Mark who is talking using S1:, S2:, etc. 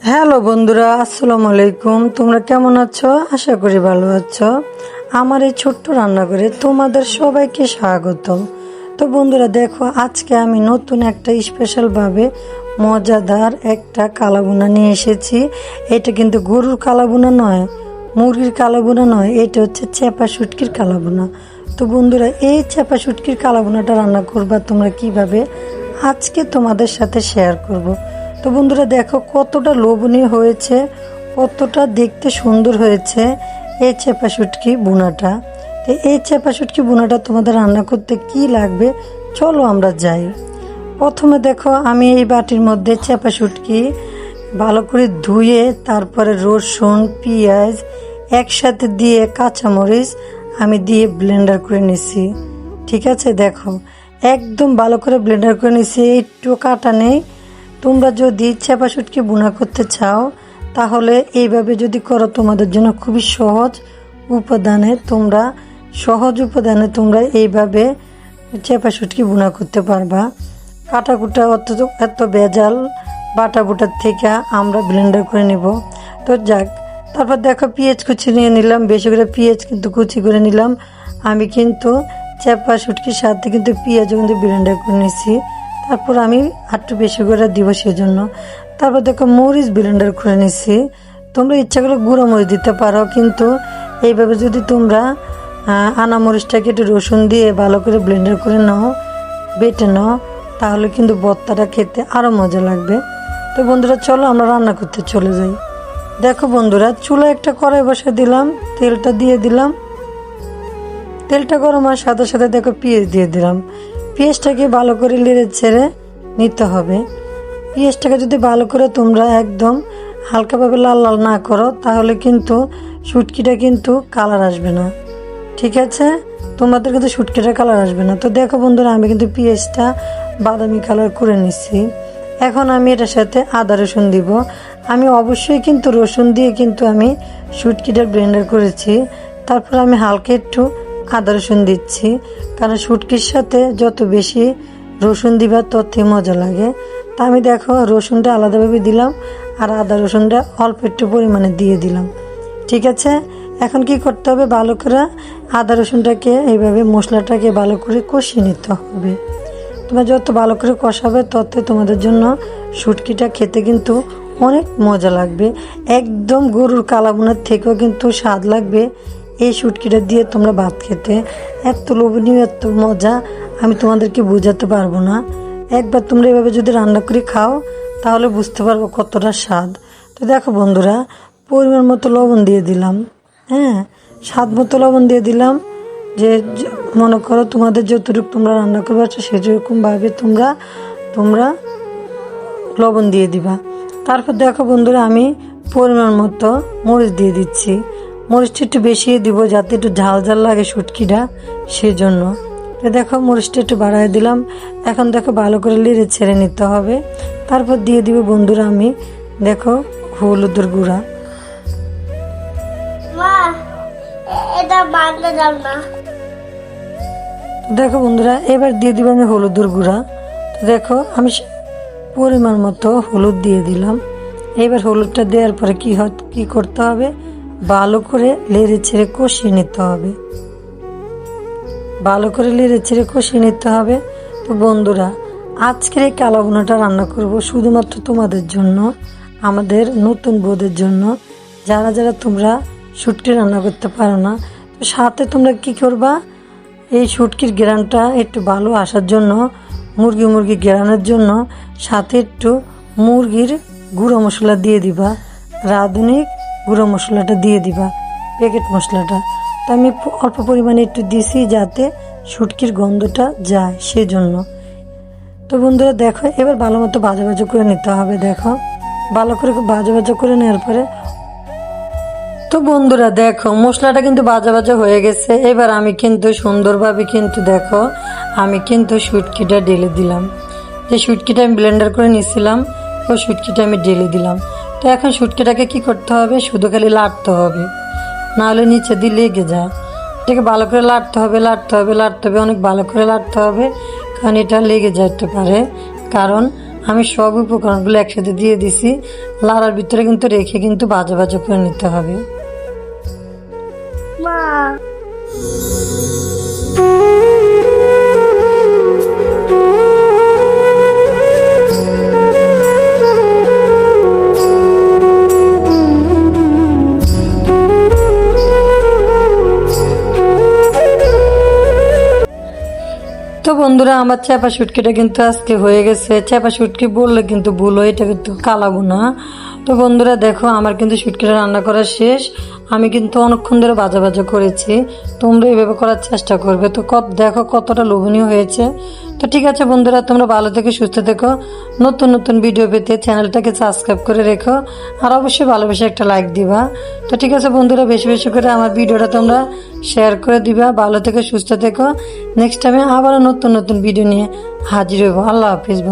S1: Hello বন্ধুরা, আসসালামু আলাইকুম। তোমরা কেমন আছো? আশা করি ভালো আছো। আমার এই ছোট্ট রান্নাঘরে তোমাদের সবাইকে স্বাগতম। তো বন্ধুরা দেখো, আজকে আমি নতুন একটা স্পেশালভাবে মজাদার একটা কালাভুনা নিয়ে এসেছি। এটা কিন্তু গরুর কালাভুনা নয়, মুরগির কালাভুনা নয়, এটা হচ্ছে চেপা শুটকির কালাভুনা। তো বন্ধুরা, এই চেপা শুটকির কালাভুনাটা রান্না করবা তোমরা কিভাবে, আজকে তোমাদের সাথে শেয়ার করব। তো বন্ধুরা দেখো কতটা লোভনীয় হয়েছে, কতটা দেখতে সুন্দর হয়েছে এই চেপা শুটকি বুনাটা। তো এই চেপা শুটকি বুনাটা তোমাদের রান্না করতে কি লাগবে, চলো আমরা যাই। প্রথমে দেখো, আমি এই বাটির মধ্যে চেপা শুটকি ভালো করে ধুয়ে তারপরে রসুন পেঁয়াজ একসাথে দিয়ে কাঁচামরিচ আমি দিয়ে ব্লেন্ডার করে নিছি। ঠিক আছে, দেখো একদম ভালো করে ব্লেন্ডার করে নিছি, একটু কাটা নেই। তোমরা যদি চেপা শুটকি বুনা করতে চাও তাহলে এইভাবে যদি করো, তোমাদের জন্য খুবই সহজ উপাদানে তোমরা এইভাবে চেপা শুটকি বুনা করতে পারবা। কাটাকুটা এত ভেজাল বাটা বুটার থেকে আমরা ব্লেন্ডার করে নিব। তো যাক, তারপর দেখো পেঁয়াজ কুচি নিয়ে নিলাম, বেশি করে পেঁয়াজ কিন্তু কুচি করে নিলাম। আমি কিন্তু চেপা শুটকির সাথে কিন্তু পেঁয়াজও কিন্তু ব্লেন্ডার করে নিছি। তারপর আমি একটু বেশি করে দিব সেজন্য। তারপর দেখো মরিচ ব্লেন্ডার করে নিছি। তোমরা ইচ্ছা করে গুঁড়ো মরিচ দিতে পারো, কিন্তু এইভাবে যদি তোমরা আনা মরিচটাকে একটু রসুন দিয়ে ভালো করে ব্লেন্ডার করে নাও, বেটে নাও, তাহলে কিন্তু ভর্তাটা খেতে আরও মজা লাগবে। তো বন্ধুরা চলো আমরা রান্না করতে চলে যাই। দেখো বন্ধুরা, চুলায় একটা কড়াই বসে দিলাম, তেলটা দিয়ে দিলাম। তেলটা গরম হওয়ার সাথে সাথে দেখো পেঁয়াজ দিয়ে দিলাম। পেঁয়াজটাকে ভালো করে নেড়ে ছেড়ে নিতে হবে। পেঁয়াজটাকে যদি ভালো করে তোমরা একদম হালকাভাবে লাল লাল না করো তাহলে কিন্তু শুটকিটা কিন্তু কালার আসবে না। ঠিক আছে, তোমাদের কিন্তু শুটকিটা কালার আসবে না। তো দেখো বন্ধুরা, আমি কিন্তু পেঁয়াজটা বাদামি কালার করে নিচ্ছি। এখন আমি এটার সাথে আদা রসুন দিব। আমি অবশ্যই কিন্তু রসুন দিয়ে কিন্তু আমি শুটকিটা ব্লেন্ডার করেছি। তারপর আমি হালকা একটু আদা রসুন দিচ্ছি, কারণ শুটকির সাথে যত বেশি রসুন দিবা ততই মজা লাগে। তা আমি দেখো রসুনটা আলাদাভাবে দিলাম আর আদা রসুনটা অল্প একটু পরিমাণে দিয়ে দিলাম। ঠিক আছে, এখন কি করতে হবে, ভালো করে আদা রসুনটাকে এইভাবে মশলাটাকে ভালো করে কষিয়ে নিতে হবে। তোমরা যত ভালো করে কষাবে ততই তোমাদের জন্য শুটকিটা খেতে কিন্তু অনেক মজা লাগবে। একদম গরুর কালাভুনার থেকেও কিন্তু স্বাদ লাগবে এই শুটকিটা দিয়ে তোমরা ভাত খেতে। এত লোভনীয়, এত মজা, আমি তোমাদেরকে বোঝাতে পারবো না। একবার তোমরা এভাবে যদি রান্না করে খাও তাহলে বুঝতে পারবো কতটা স্বাদ। তো দেখো বন্ধুরা, পরিমাণ মতো লবণ দিয়ে দিলাম। হ্যাঁ, স্বাদ মতো লবণ দিয়ে দিলাম। যে মনে করো তোমাদের যতটুকু তোমরা রান্না করবে সেরকমভাবে তোমরা লবণ দিয়ে দিবা। তারপর দেখো বন্ধুরা, আমি পরিমাণ মতো মরিচ দিয়ে দিচ্ছি। মরিচটা একটু বেশি দিব যাতে একটু ঝাল ঝাল লাগে শুটকিটা, সেজন্য। তো দেখো মরিচটা একটু বাড়াই দিলাম। এখন দেখো ভালো করে নেড়ে ছেড়ে নিতে হবে। তারপর দিয়ে দিব বন্ধুরা আমি দেখো হলুদের গুঁড়া। দেখো বন্ধুরা, এবার দিয়ে দিব আমি হলুদের গুঁড়া। দেখো আমি পরিমাণ মতো হলুদ দিয়ে দিলাম। এবার হলুদটা দেওয়ার পরে কি করতে হবে, ভালো করে নেড়ে ছেড়ে কষিয়ে নিতে হবে। ভালো করে নেড়ে ছেড়ে কষিয়ে নিতে হবে। তো বন্ধুরা, আজকের এই কালাভুনাটা রান্না করব শুধুমাত্র তোমাদের জন্য, আমাদের নতুন বউদের জন্য, যারা যারা তোমরা শুটকি রান্না করতে পারো না। তো সাথে তোমরা কি করবা, এই শুটকির গ্রানটা একটু ভালো আসার জন্য, মুরগি গ্রানের জন্য সাথে একটু মুরগির গুঁড়ো মশলা দিয়ে দিবা। রাঁধুনি গুঁড়ো মশলাটা দিয়ে দিবা, প্যাকেট মশলাটা। তো আমি অল্প পরিমাণে একটু দিছি যাতে শুটকির গন্ধটা যায়, সেজন্য। তো বন্ধুরা দেখো, এবার ভালো মতো ভাজা ভাজা করে নিতে হবে। দেখো ভালো করে ভাজা ভাজা করে নেওয়ার পরে, তো বন্ধুরা দেখো মশলাটা কিন্তু ভাজা ভাজা হয়ে গেছে। এবার আমি কিন্তু সুন্দরভাবে কিন্তু দেখো আমি কিন্তু শুটকিটা ঢেলে দিলাম। যে শুটকিটা আমি ব্লেন্ডার করে নিয়েছিলাম ওই শুটকিটা আমি ঢেলে দিলাম। তো এখন শুটকিটাকে কি করতে হবে, শুধু খালি লাড়তে হবে, নাহলে নিচে দিয়ে লেগে যায়। এটাকে ভালো করে লাড়তে হবে, অনেক ভালো করে লাড়তে হবে, কারণ এটা লেগে যেতে পারে। কারণ আমি সব উপকরণগুলো একসাথে দিয়ে দিছি। লাড়ার ভিতরে কিন্তু রেখে কিন্তু ভাজা ভাজা করে নিতে হবে। তো বন্ধুরা, আমার চাপা শুটকিটা কিন্তু আজকে হয়ে গেছে। চাপা শুটকি বললে কিন্তু ভুল হয়, এটা কিন্তু কালাবো না। তো বন্ধুরা দেখো, আমার কিন্তু শুটকিটা রান্না করা শেষ। আমি কিন্তু অনেকক্ষণ ধরে ভাজা ভাজা করেছি। তোমরা এইভাবে করার চেষ্টা করবে। তো দেখো কতটা লোভনীয় হয়েছে। তো ঠিক আছে বন্ধুরা, তোমরা ভালো থেকে সুস্থ থেকো। নতুন নতুন ভিডিও পেতে চ্যানেলটাকে সাবস্ক্রাইব করে রেখো, আর অবশ্যই ভালোবেসে একটা লাইক দিবা। তো ঠিক আছে বন্ধুরা, বেশি বেশি করে আমার ভিডিওটা তোমরা শেয়ার করে দিবা। ভালো থেকে সুস্থ থেকো। নেক্সট টাইমে আবারও নতুন নতুন ভিডিও নিয়ে হাজির হইব। আল্লাহ হাফিজ বন্ধু।